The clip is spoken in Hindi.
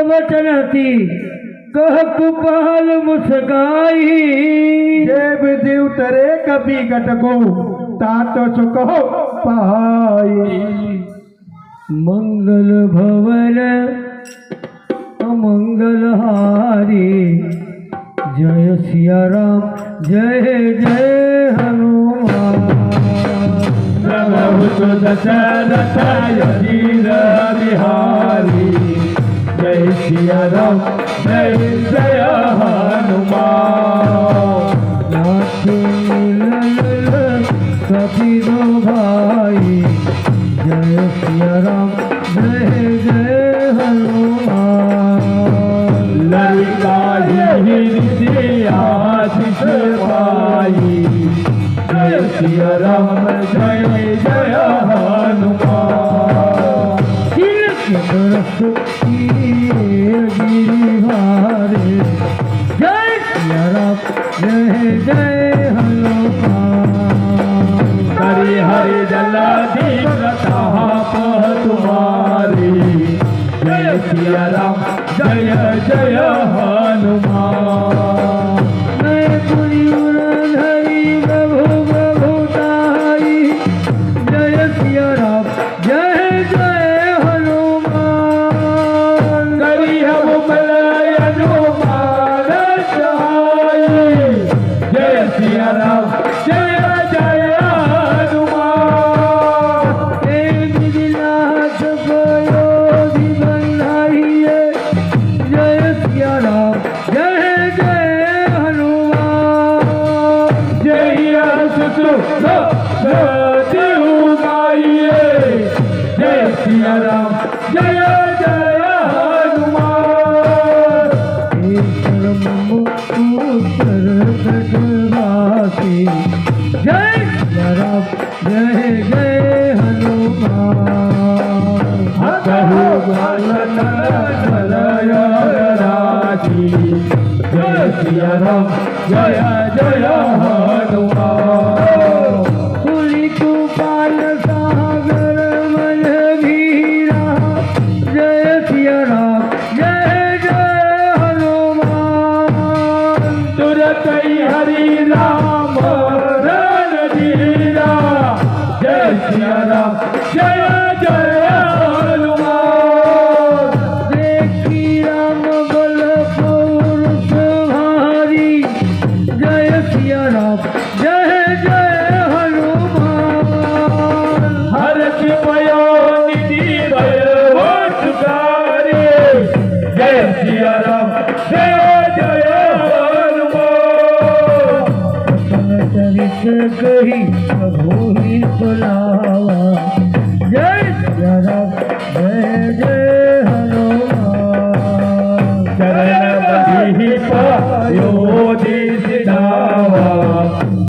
वचनती कह कुपाल मुस्काई देव देव तरे कभी घटको तात कहो पाई। मंगल भवन अमंगल हारी जय सिया राम जय जय हनुमान। प्रभु दशरथ यदीर बिहारी जय सिया राम जय जय हनुमान। कभी दो भाई जय सिया राम जय जय हनुमान। ललिता आशीष पाई जय सिया राम जय जय हनुमान। गिरिहारे जय सिया राम जय जय हनुमान। हरि हरि जलधि प्रताप तुम्हारी जय सिया राम जय जय हनुमान। मैं पुरी प्रभु प्रभुताई जय सिया राम जय जय हनुमान। करी हम मलय हनुमान सहाय जय सिया राम जय जय सिया राम जय जय हनुमान। परममुक्तरतटवासी जय सिया राम जय जय हनुमान कहु राशि जय सिया राम जय जय हनुमान कुली कुपाल सागर मन धीरा जय सिया राम जय जय हनुमान तुरत हरि राम रणधीरा जय सिया राम जय जय हनुमान देखी राम बल पौरुष भारी जय सिया राम जय जय हनुमान हर कृपया निधि भय चुकारी जय सिया राम जय जय हनुमान चरित कही प्रभु ही सुनावा जय सिया राम जय जय हनुमान चरण बधी पायो